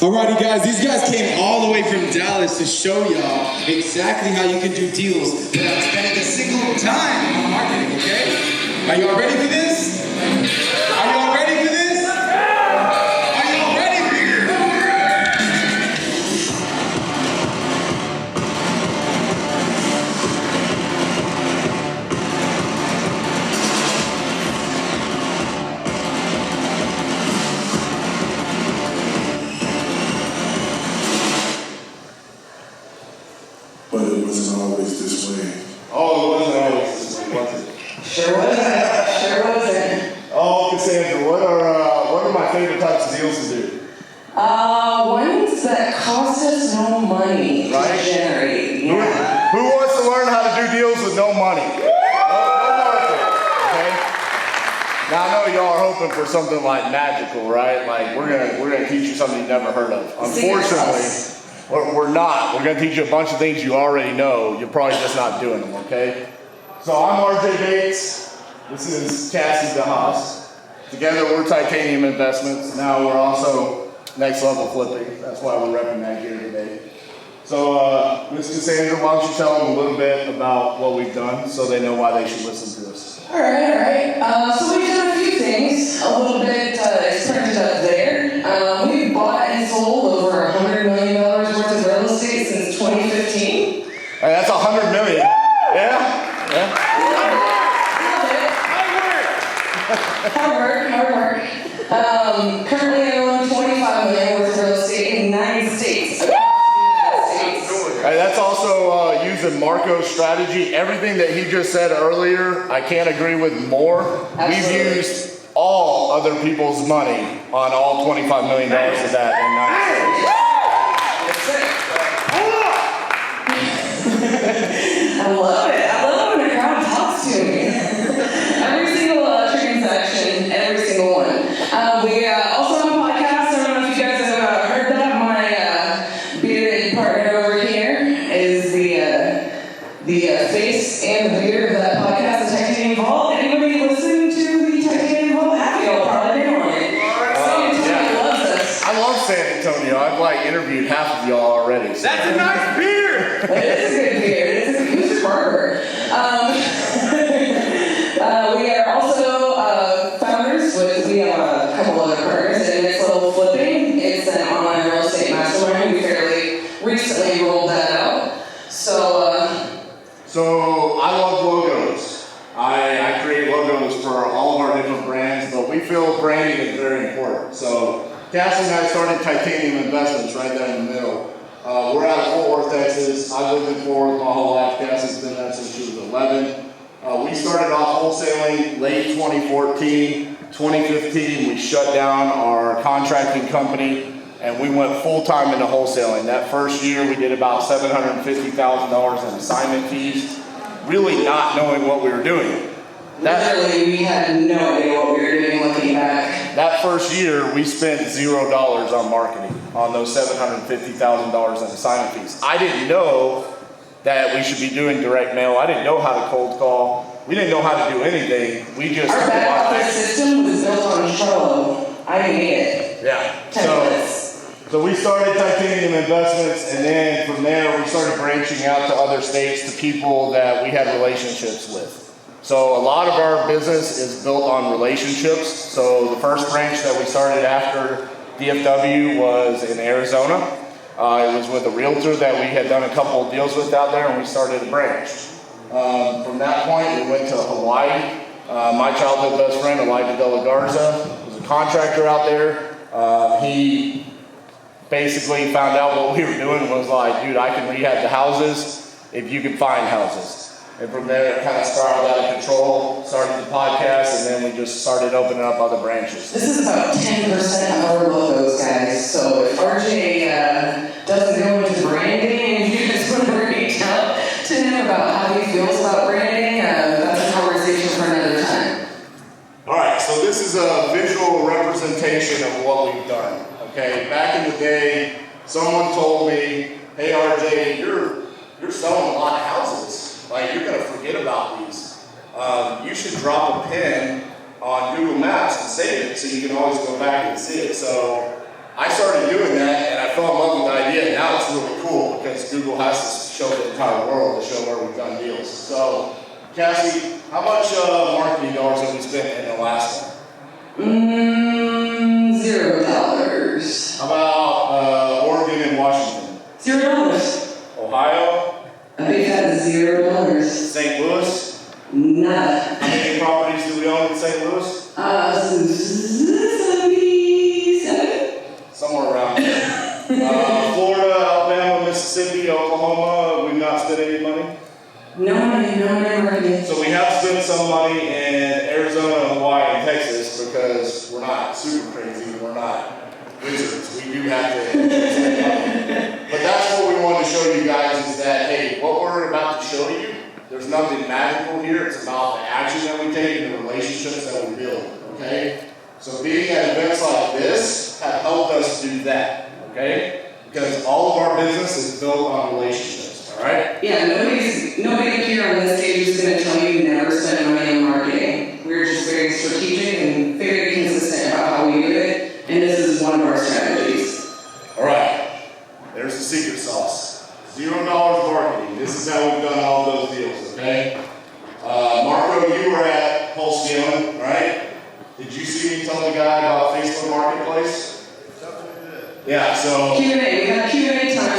Alrighty guys, these guys came all the way from Dallas to show y'all exactly how you can do deals without spending a single dime on marketing, okay? Are y'all ready for this? Are y'all ready for this? Are y'all ready for this? But it wasn't always this way. Oh, it wasn't always this way, was it? Sure wasn't. Sure wasn't. Oh, Cassandra, what are my favorite types of deals to do? Ones that cost us no money to generate. Yeah. Who wants to learn how to do deals with no money? No marketing, okay? Now I know y'all are hoping for something like magical, right? Like we're gonna teach you something you've never heard of. Unfortunately, we're not. We're gonna teach you a bunch of things you already know. You're probably just not doing them, okay? So I'm RJ Bates. This is Cassie DeHaas. Together we're Titanium Investments. Now we're also Next Level Flipping. That's why we're repping that here today. So Ms. Cassandra, why don't you tell them a little bit about what we've done so they know why they should listen to us. All right. So we've done a few things. A little bit is printed up there. We bought and sold over $100 million worth of real estate since 2015. Hey, that's $100 million. Yeah? Hard work. Currently I own $25 million worth of real estate in 9 states. Hey, that's also using Marco's strategy. Everything that he just said earlier, I can't agree with more. Absolutely. We've used all other people's money on all $25 million of that in 9 states. I love it. I love when the crowd talks to me. Every single transaction, every single one. We also have a podcast. I don't know if you guys have heard that. My bearded partner over here is the face and the beard of that podcast, the Titaniumvault. Anybody listen to the Titaniumvault? Half of y'all probably been on it. San Antonio loves us. I love San Antonio. I've interviewed half of y'all already. So. That's a nice beard! It is a good beard. Who's a barber? We are also founders. We have a couple other partners in Next Level Flipping. It's an online real estate mastermind. We fairly recently rolled that out. So I love logos. I create logos for all of our different brands, but we feel branding is very important. So Cassie and I started Titanium Investments right there in the middle. We're out of Fort Worth, Texas. I've lived in Fort Worth my whole life. Cassie's been there since she was 11. We started off wholesaling late 2014. 2015, we shut down our contracting company and we went full-time into wholesaling. That first year, we did about $750,000 in assignment fees, really not knowing what we were doing. literally, we had no idea what we were doing looking back. That first year, we spent $0 on marketing on those $750,000 in assignment fees. I didn't know that we should be doing direct mail. I didn't know how to cold call. We didn't know how to do anything. We just our back office system was built on Trello. I didn't need it. Yeah. So we started Titanium Investments, and then from there we started branching out to other states to people that we had relationships with. So a lot of our business is built on relationships. So the first branch that we started after DFW was in Arizona. It was with a realtor that we had done a couple of deals with out there, and we started a branch. From that point, we went to Hawaii. My childhood best friend, Elijah De La Garza, was a contractor out there. He basically found out what we were doing and was like, dude, I can rehab the houses if you can find houses. And from there, it kind of spiraled out of control, started the podcast, and then we just started opening up other branches. This is about 10% of our logos, guys. So if RJ doesn't go into branding and you just want to reach out to him about how he feels about branding, that's a conversation for another time. All right, so this is a visual representation of what we've done. Okay, back in the day, someone told me, hey RJ, you're selling a lot of houses. Like, you're gonna forget about these. You should drop a pin on Google Maps and save it so you can always go back and see it. So I started doing that, and because Google has to show the entire world to show where we've done deals. So, Cassie, how much marketing dollars have we spent in Alaska? $0. How about Oregon and Washington? $0. Ohio? A big fat $0. St. Louis? Nada. How many properties do we own in St. Louis? 77. Somewhere around there. Florida, Alabama, Mississippi, Oklahoma, we've not spent any money? No money marketing. So we have spent some money in Arizona, Hawaii, and Texas because we're not super crazy. We're not wizards. We do have to spend money. But that's what we want to show you guys is that, hey, what we're about to show you, there's nothing magical here. It's about the action that we take and the relationships that we build, okay? So being at events like this have helped us do that, okay? Because all of our business is built on relationships, all right? Yeah, nobody here on this stage is going to tell you never spend money on marketing. We're just very strategic and very consistent about how we do it, and this is one of our strategies. All right, there's the secret sauce. $0 marketing. This is how we've done all those deals, okay? Marco, you were at wholesaling, right? Did you see me tell the guy about Facebook Marketplace? Yeah, so... Q&A, we got Q&A time.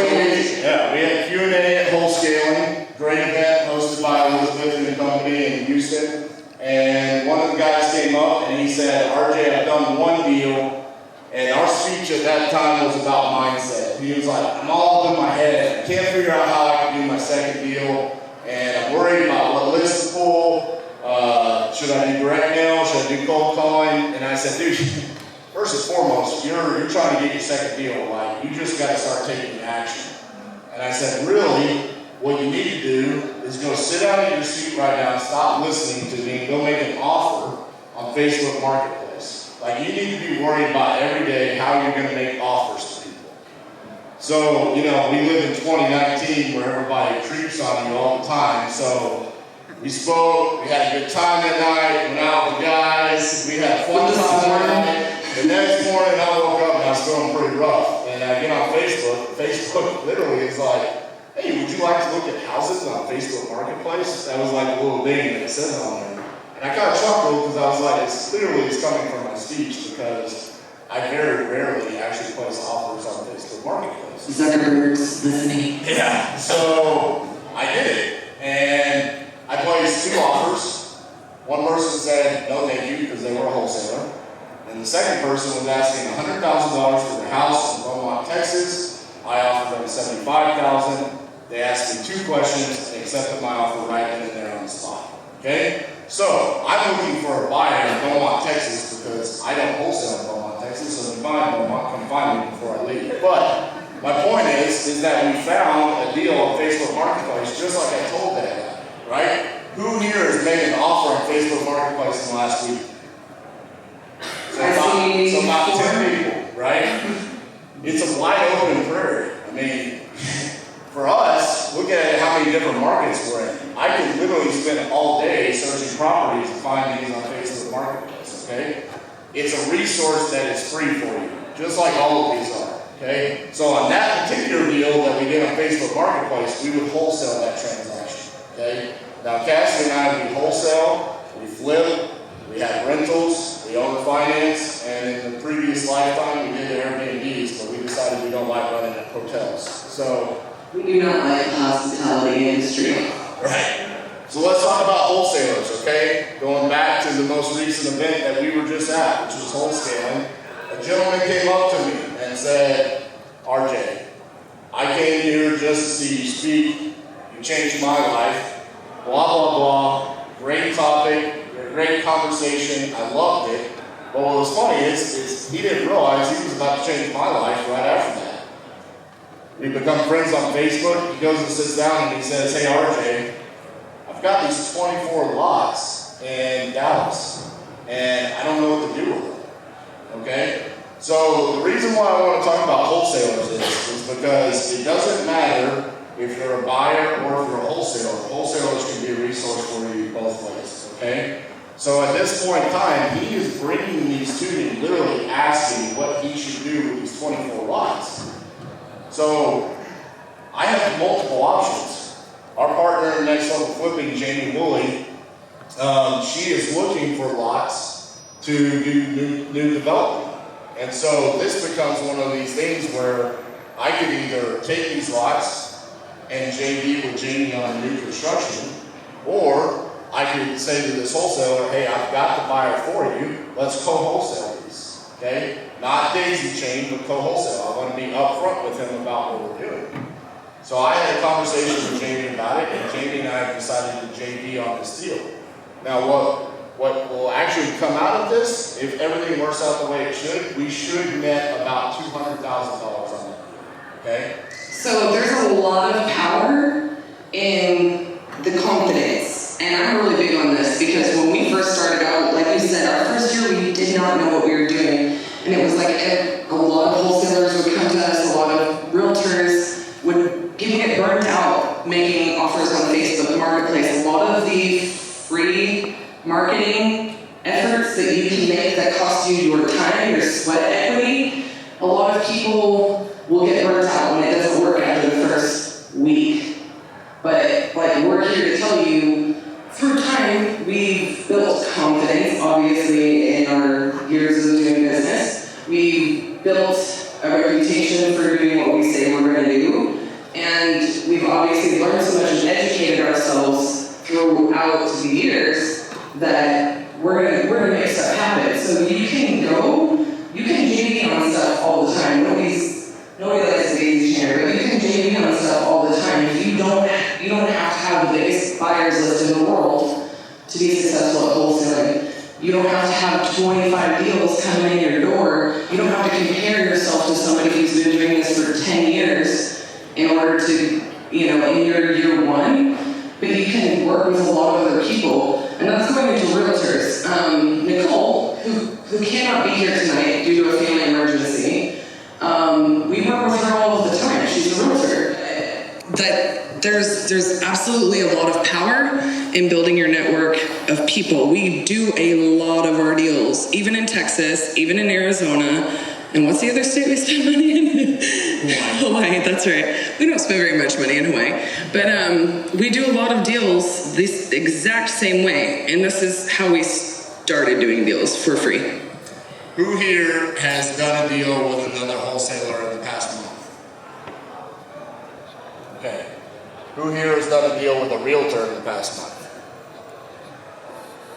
Yeah, we had Q&A at wholesaling. Great event hosted by Elizabeth and the company in Houston. And one of the guys came up and he said, RJ, I've done one deal. And our speech at that time was about mindset. He was like, I'm all up in my head. I can't figure out how I can do my second deal. And I'm worried about what list to pull. Should I do direct mail? Should I do cold calling? And I said, dude, first and foremost, you're trying to get your second deal. Like, you just got to start taking action. And I said, really, what you need to do is go sit down in your seat right now, stop listening to me, and go make an offer on Facebook Marketplace. Like, you need to be worried about every day how you're going to make offers to people. So, you know, we live in 2019 where everybody creeps on you all the time. So we spoke, we had a good time that night, went out with the guys, we had a fun time that night. The next morning I woke up and I was feeling pretty rough. And I get on Facebook, Facebook literally is like, hey, would you like to look at houses on Facebook Marketplace? That was like a little thing that it says on there. And I kind of chuckled because I was like, it's coming from my speech because I very rarely actually place offers on Facebook Marketplace. Zuckerberg's listening. Yeah, so I did it. And I placed 2 offers. One person said, no thank you, because they were a wholesaler. And the second person was asking $100,000 for their house in Beaumont, Texas. I offered them $75,000. They asked me 2 questions and accepted my offer right then and there on the spot. Okay? So, I'm looking for a buyer in Beaumont, Texas because I don't wholesale in Beaumont, Texas, so if you find Beaumont, come find me before I leave. But my point is that we found a deal on Facebook Marketplace just like I told that guy, right? Who here has made an offer on Facebook Marketplace in the last week? So about 10 people, right? It's a wide open prairie. I mean, for us, look at how many different markets we're in. I could literally spend all day searching properties and find these on Facebook Marketplace, okay? It's a resource that is free for you, just like all of these are, okay? So on that particular deal that we did on Facebook Marketplace, we would wholesale that transaction, okay? Now, Cassie and I, we wholesale, we flip, we have rentals, we own finance, and in the previous lifetime, we did the Airbnbs, but we decided we don't like running at hotels. So, we do not like the hospitality industry. Right. So let's talk about wholesalers, okay? Going back to the most recent event that we were just at, which was wholesaling, a gentleman came up to me and said, RJ, I came here just to see you speak. You changed my life. Blah, blah, blah. Great topic. Great conversation. I loved it. But what was funny is he didn't realize he was about to change my life right after that. We become friends on Facebook. He goes and sits down and he says, hey, RJ, I've got these 24 lots in Dallas, and I don't know what to do with them. Okay? So the reason why I want to talk about wholesalers is because it doesn't matter if you're a buyer or if you're a wholesaler. Wholesalers can be a resource for you both ways. Okay? So at this point in time, he is bringing these to me, literally asking what he should do with these 24 lots. So I have have multiple options. Our partner in Next Level Flipping, Jamie Woolley, she is looking for lots to do new development. And so this becomes one of these things where I could either take these lots and JV with Jamie on new construction, or I could say to this wholesaler, hey, I've got the buyer for you, let's co-wholesale these, okay? Not daisy chain, but co-wholesale. I want to be upfront with him about what we're doing. So I had a conversation with Jamie about it, and Jamie and I decided to JV on this deal. Now what will actually come out of this, if everything works out the way it should, we should net about $200,000 on that deal, okay? So there's a lot of power in the confidence. And I'm really big on this because when we first started out, like you said, our first year we did not know what we were doing. And it was like a lot of wholesalers would come to us, a lot of realtors would get burnt out making offers on Facebook Marketplace. A lot of the free marketing efforts that you can make that cost you your time, your sweat equity, a lot of people will get burnt out when it doesn't work after the first week. But like we're here to tell you, through time, we've built confidence, obviously, in our years of doing business. We've built a reputation for doing what we say we're going to do. And we've obviously learned so much and educated ourselves throughout the years that we're gonna make stuff happen. So you can JV on stuff all the time. Nobody likes to daisy chain, but you can JV on stuff all the time. You don't have to have the biggest buyers list in the world to be successful at wholesaling. You don't have to have 25 deals coming in your door. You don't have to compare yourself to somebody who's been doing this for 10 years in order to, in your year one. But you can work with a lot of other people. And that's going into realtors. Nicole, who cannot be here tonight due to a family emergency, we work with her all of the time. She's a realtor. That there's absolutely a lot of power in building your network of people. We do a lot of our deals, even in Texas, even in Arizona. And what's the other state we spend money in? Hawaii, that's right. We don't spend very much money in Hawaii. But we do a lot of deals this exact same way. And this is how we started doing deals for free. Who here has done a deal with another wholesaler in the past month? Okay. Who here has done a deal with a realtor in the past month?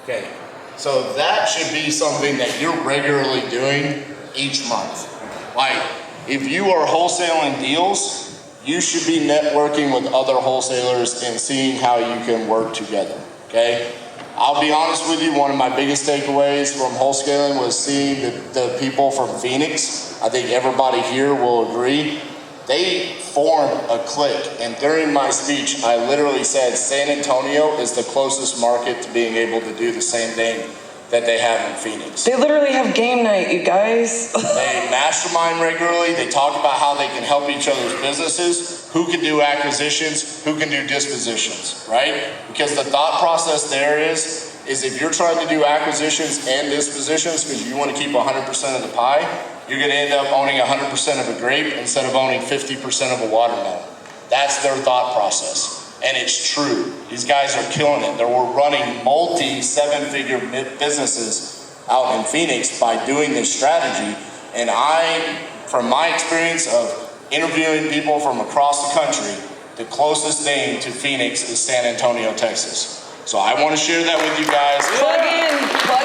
Okay. So that should be something that you're regularly doing each month. Like, if you are wholesaling deals, you should be networking with other wholesalers and seeing how you can work together, okay? I'll be honest with you, one of my biggest takeaways from wholesaling was seeing the people from Phoenix. I think everybody here will agree. They formed a clique, and during my speech, I literally said San Antonio is the closest market to being able to do the same thing that they have in Phoenix. They literally have game night, you guys. They mastermind regularly. They talk about how they can help each other's businesses, who can do acquisitions, who can do dispositions, right? Because the thought process there is if you're trying to do acquisitions and dispositions because you want to keep 100% of the pie, you're going to end up owning 100% of a grape instead of owning 50% of a watermelon. That's their thought process. And it's true. These guys are killing it. They were running multi-seven-figure businesses out in Phoenix by doing this strategy. And from my experience of interviewing people from across the country, the closest thing to Phoenix is San Antonio, Texas. So I want to share that with you guys. Plug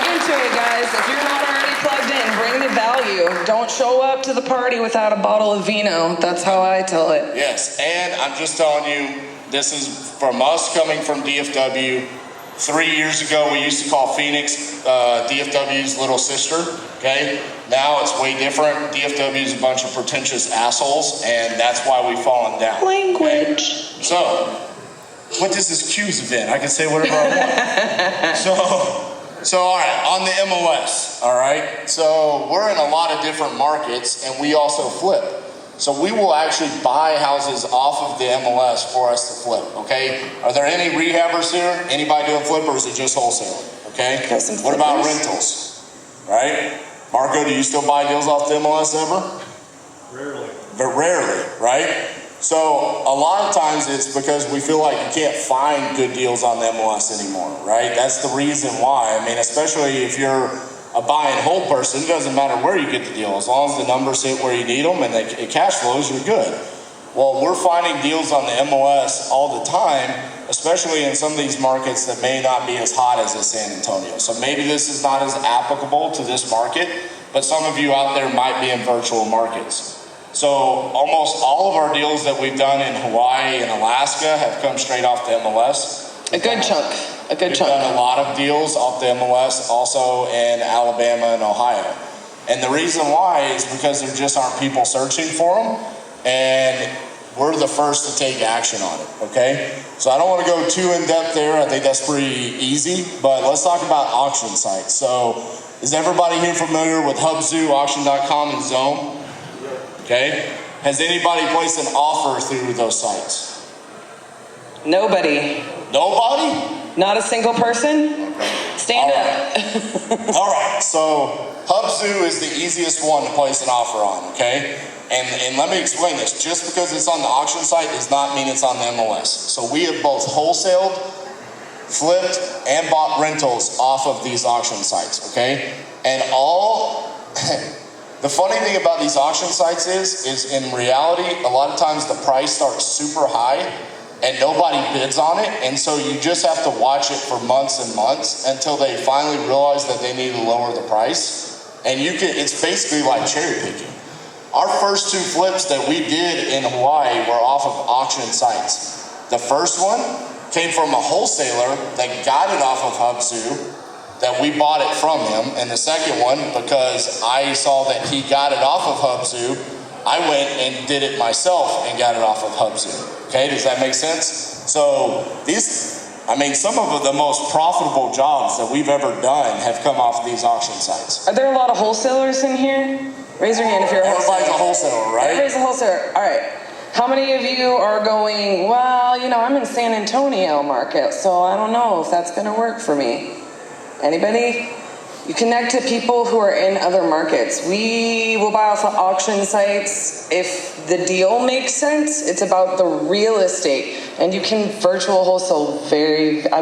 into it, guys. If you're not already plugged in, bring the value. Don't show up to the party without a bottle of vino. That's how I tell it. Yes, and I'm just telling you, this is from us coming from DFW. 3 years ago, we used to call Phoenix DFW's little sister, okay? Now it's way different. DFW is a bunch of pretentious assholes, and that's why we've fallen down. Language. Okay? So, what is this Q's event? I can say whatever I want. So all right, on the MLS, all right? So we're in a lot of different markets, and we also flip. So we will actually buy houses off of the MLS for us to flip, okay? Are there any rehabbers here? Anybody doing flip, or is it just wholesale, okay? What about rentals, right? Marco, do you still buy deals off the MLS ever? Rarely. But rarely, right? So a lot of times it's because we feel like you can't find good deals on the MLS anymore, right? That's the reason why. I mean, especially if you're a buy and hold person, it doesn't matter where you get the deal. As long as the numbers hit where you need them and it cash flows, you're good. Well, we're finding deals on the MLS all the time, especially in some of these markets that may not be as hot as in San Antonio. So maybe this is not as applicable to this market, but some of you out there might be in virtual markets. So almost all of our deals that we've done in Hawaii and Alaska have come straight off the MLS. A good chunk. We've done a lot of deals off the MLS also in Alabama and Ohio. And the reason why is because there just aren't people searching for them, and we're the first to take action on it, okay? So I don't want to go too in depth there. I think that's pretty easy, but let's talk about auction sites. So is everybody here familiar with Hubzu, auction.com, and Zone? Okay. Has anybody placed an offer through those sites? Nobody. Nobody? Not a single person? Stand up. All right. So Hubzu is the easiest one to place an offer on, okay? And let me explain this. Just because it's on the auction site does not mean it's on the MLS. So we have both wholesaled, flipped, and bought rentals off of these auction sites, okay? And the funny thing about these auction sites is in reality, a lot of times the price starts super high and nobody bids on it. And so you just have to watch it for months and months until they finally realize that they need to lower the price. And it's basically like cherry picking. Our first 2 flips that we did in Hawaii were off of auction sites. The first one came from a wholesaler that got it off of Hubzu, that we bought it from him. And the second one, because I saw that he got it off of Hubzu, I went and did it myself and got it off of Hubzu. Okay, does that make sense? So some of the most profitable jobs that we've ever done have come off of these auction sites. Are there a lot of wholesalers in here? Raise your hand if you're a wholesaler. Everybody's a wholesaler, right? Everybody's a wholesaler. All right. How many of you are going, well, I'm in San Antonio market, so I don't know if that's going to work for me? Anybody? You connect to people who are in other markets. We will buy off of auction sites if the deal makes sense. It's about the real estate. And you can virtual wholesale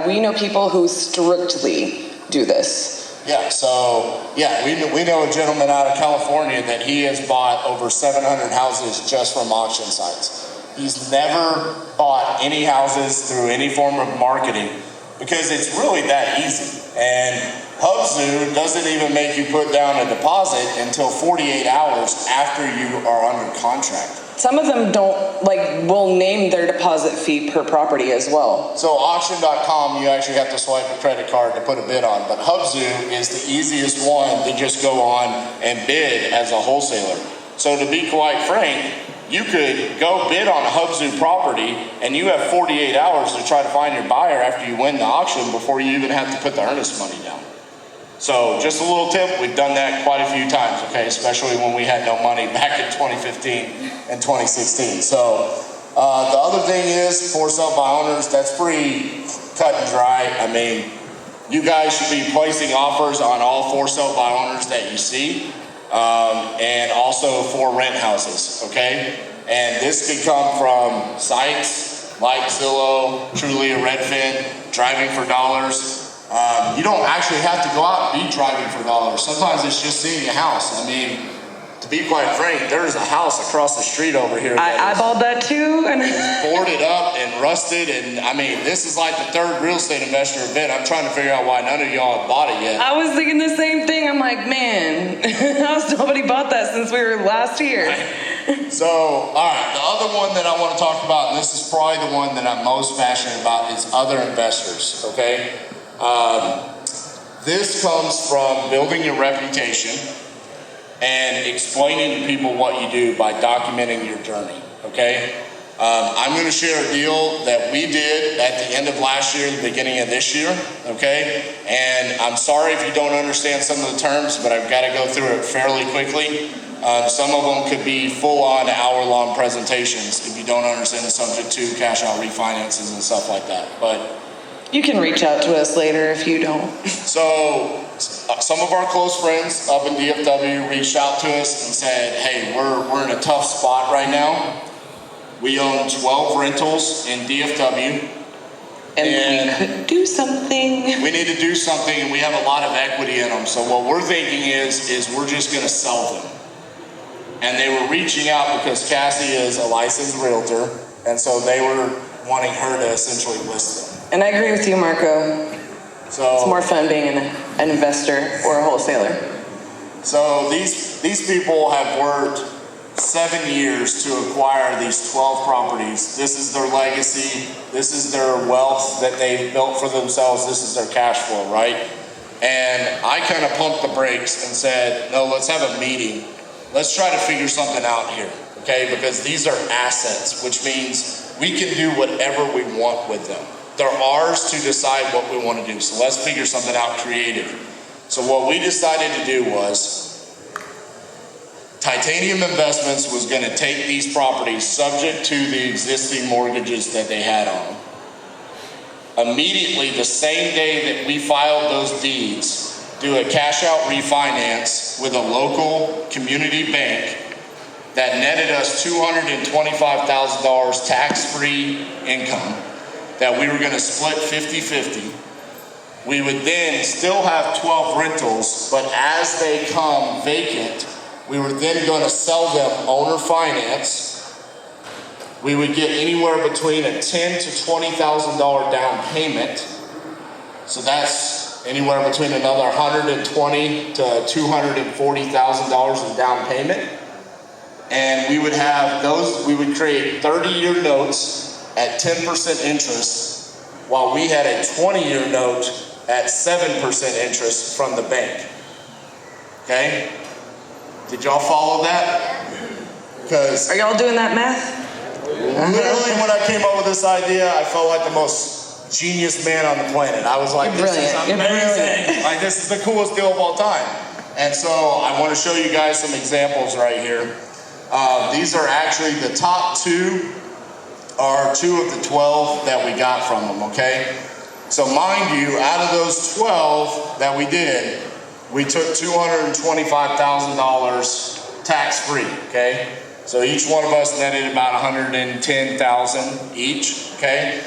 we know people who strictly do this. Yeah, so, we know a gentleman out of California that he has bought over 700 houses just from auction sites. He's never bought any houses through any form of marketing because it's really that easy. And Hubzu doesn't even make you put down a deposit until 48 hours after you are under contract. Some of them will name their deposit fee per property as well. So auction.com, you actually have to swipe a credit card to put a bid on, but Hubzu is the easiest one to just go on and bid as a wholesaler. So to be quite frank, you could go bid on a Hubzu property and you have 48 hours to try to find your buyer after you win the auction before you even have to put the earnest money down. So just a little tip, we've done that quite a few times, okay, especially when we had no money back in 2015 and 2016. So the other thing is for sale by owners, that's pretty cut and dry. I mean, you guys should be placing offers on all for sale by owners that you see, and also for rent houses, okay? And this could come from sites like Zillow, Trulia, Redfin, Driving for Dollars. You don't actually have to go out and be driving for dollars. Sometimes it's just seeing a house. I mean, to be quite frank, there is a house across the street over here. I eyeballed that too. And boarded up and rusted. And I mean, this is like the 3rd real estate investor event. I'm trying to figure out why none of y'all have bought it yet. I was thinking the same thing. I'm like, man, how's nobody bought that since we were last here? So, all right, the other one that I want to talk about, and this is probably the one that I'm most passionate about, is other investors, okay? This comes from building your reputation and explaining to people what you do by documenting your journey, okay? I'm going to share a deal that we did at the end of last year, the beginning of this year, okay? And I'm sorry if you don't understand some of the terms, but I've got to go through it fairly quickly. Some of them could be full-on hour-long presentations if you don't understand the subject to cash out refinances and stuff like that. But you can reach out to us later if you don't. So some of our close friends up in DFW reached out to us and said, hey, we're in a tough spot right now. We own 12 rentals in DFW. And we could do something. We need to do something, and we have a lot of equity in them. So what we're thinking is we're just going to sell them. And they were reaching out because Cassie is a licensed realtor, and so they were wanting her to essentially list them. And I agree with you, Marco. So it's more fun being an investor or a wholesaler. So these people have worked 7 years to acquire these 12 properties. This is their legacy. This is their wealth that they've built for themselves. This is their cash flow, right? And I kind of pumped the brakes and said, no, let's have a meeting. Let's try to figure something out here, okay? Because these are assets, which means we can do whatever we want with them. They're ours to decide what we want to do. So let's figure something out creative. So what we decided to do was Titanium Investments was going to take these properties subject to the existing mortgages that they had on them. Immediately, the same day that we filed those deeds, do a cash out refinance with a local community bank that netted us $225,000 tax-free income that we were going to split 50-50. We would then still have 12 rentals, but as they come vacant, we were then going to sell them owner finance. We would get anywhere between a $10,000 to $20,000 down payment. So that's anywhere between another $120,000 to $240,000 in down payment. And we would have those, we would create 30-year notes at 10% interest, while we had a 20-year note at 7% interest from the bank. Okay? Did y'all follow that? Because are y'all doing that math? literally when I came up with this idea, I felt like the most genius man on the planet. I was like, this is amazing. Like, this is the coolest deal of all time. And so I want to show you guys some examples right here. These are actually the top two are 2 of the 12 that we got from them, okay? So mind you, out of those 12 that we did, we took $225,000 tax-free, okay? So each one of us netted about $110,000 each, okay?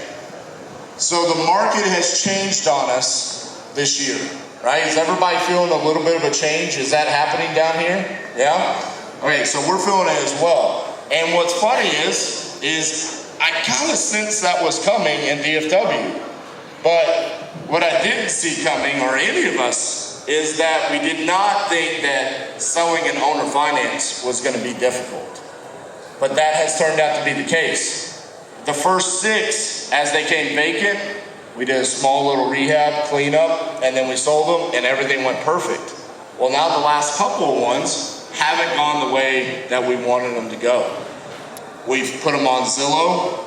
So the market has changed on us this year, right? Is everybody feeling a little bit of a change? Is that happening down here? Yeah? Okay, so we're feeling it as well. And what's funny is I kind of sensed that was coming in DFW. But what I didn't see coming, or any of us, is that we did not think that selling an owner finance was going to be difficult. But that has turned out to be the case. The first 6, as they came vacant, we did a small little rehab, cleanup, and then we sold them, and everything went perfect. Well, now the last couple of ones haven't gone the way that we wanted them to go. We've put them on Zillow,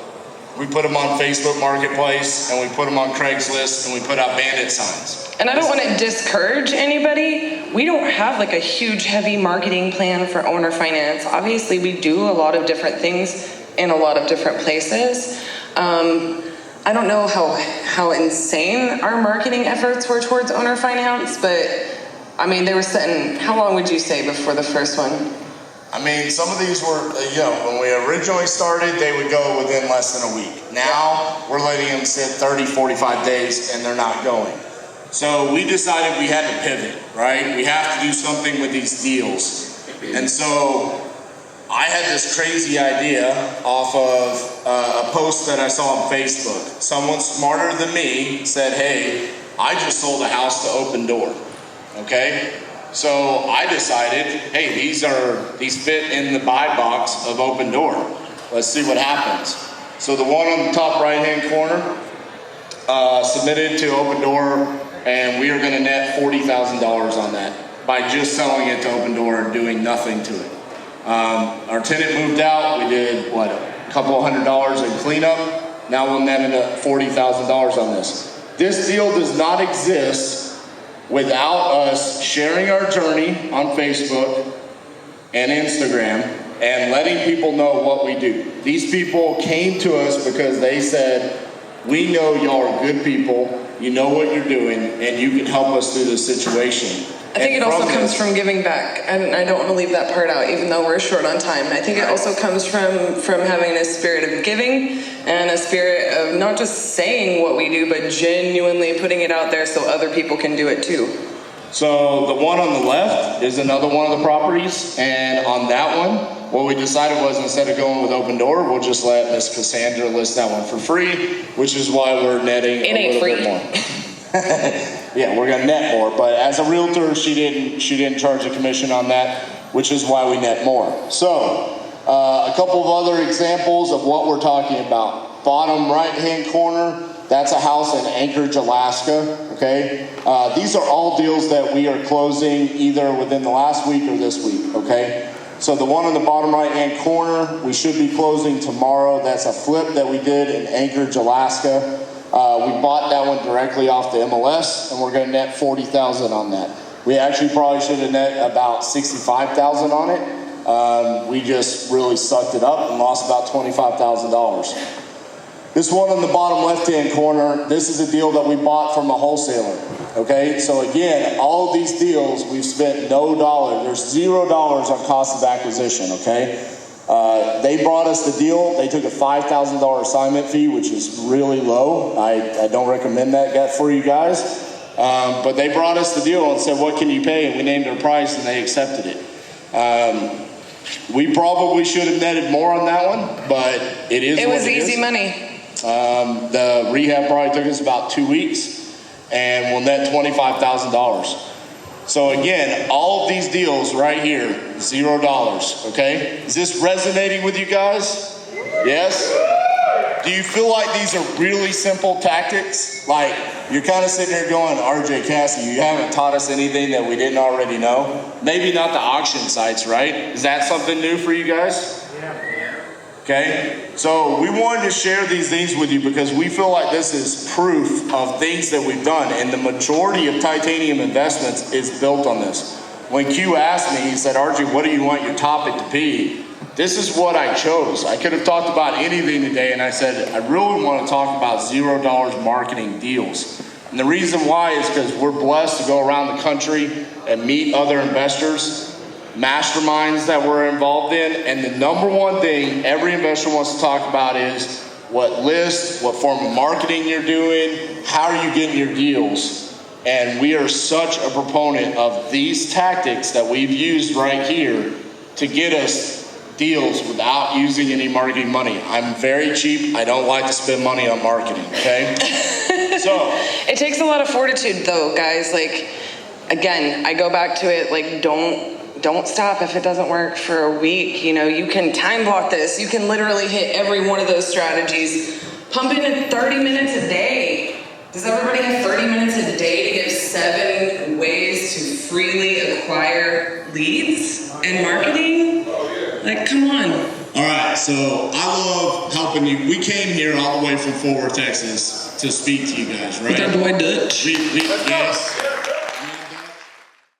we put them on Facebook Marketplace, and we put them on Craigslist, and we put out bandit signs. And I don't want to discourage anybody. We don't have like a huge, heavy marketing plan for owner finance. Obviously, we do a lot of different things in a lot of different places. I don't know how insane our marketing efforts were towards owner finance, but I mean, they were sitting, how long would you say before the first one? I mean, some of these were, when we originally started, they would go within less than a week. Now, we're letting them sit 30, 45 days, and they're not going. So we decided we had to pivot, right? We have to do something with these deals. And so I had this crazy idea off of a post that I saw on Facebook. Someone smarter than me said, hey, I just sold a house to Open Door, okay? So I decided, hey, these fit in the buy box of Open Door. Let's see what happens. So the one on the top right-hand corner submitted to Open Door, and we are going to net $40,000 on that by just selling it to Open Door and doing nothing to it. Our tenant moved out. We did, a couple $100 in cleanup. Now we'll net $40,000 on this. This deal does not exist without us sharing our journey on Facebook and Instagram and letting people know what we do. These people came to us because they said, we know y'all are good people, you know what you're doing, and you can help us through this situation. I think it also comes from giving back, and I don't want to leave that part out, even though we're short on time. I think it also comes from having a spirit of giving and a spirit of not just saying what we do, but genuinely putting it out there so other people can do it too. So the one on the left is another one of the properties, and on that one, what we decided was instead of going with open door, we'll just let Miss Cassandra list that one for free, which is why we're netting a little bit more. Yeah, we're gonna net more, but as a realtor, she didn't charge a commission on that, which is why we net more. So, a couple of other examples of what we're talking about. Bottom right-hand corner, that's a house in Anchorage, Alaska, okay? These are all deals that we are closing either within the last week or this week, okay? So the one on the bottom right-hand corner, we should be closing tomorrow. That's a flip that we did in Anchorage, Alaska. We bought that one directly off the MLS, and we're going to net $40,000 on that. We actually probably should have net about $65,000 on it. We just really sucked it up and lost about $25,000. This one on the bottom left-hand corner, this is a deal that we bought from a wholesaler. Okay, so again, all of these deals we've spent no dollar. There's $0 on cost of acquisition. Okay. They brought us the deal. They took a $5,000 assignment fee, which is really low. I don't recommend that for you guys. But they brought us the deal and said, what can you pay? And we named our price and they accepted it. We probably should have netted more on that one, but it is It what was it easy is. money. The rehab probably took us about 2 weeks and we'll net $25,000. So again, all of these deals right here, $0, okay? Is this resonating with you guys? Yes? Do you feel like these are really simple tactics? Like, you're kind of sitting here going, RJ Cassie, you haven't taught us anything that we didn't already know? Maybe not the auction sites, right? Is that something new for you guys? Yeah. Okay, so we wanted to share these things with you because we feel like this is proof of things that we've done, and the majority of Titanium Investments is built on this. When Q asked me, he said, RJ, what do you want your topic to be? This is what I chose. I could have talked about anything today, and I said, I really want to talk about $0 marketing deals. And the reason why is because we're blessed to go around the country and meet other investors, masterminds that we're involved in, and the number one thing every investor wants to talk about is what list, what form of marketing you're doing, how are you getting your deals. And we are such a proponent of these tactics that we've used right here to get us deals without using any marketing money. I'm very cheap. I don't like to spend money on marketing, okay? So it takes a lot of fortitude though, guys. Like, again, I go back to it, like, don't stop if it doesn't work for a week. You know, you can time block this. You can literally hit every one of those strategies. Pump in 30 minutes a day. Does everybody have 30 minutes a day to give 7 ways to freely acquire leads and marketing? Like, come on. All right, so I love helping you. We came here all the way from Fort Worth, Texas to speak to you guys, right? With our boy Dutch. Yes.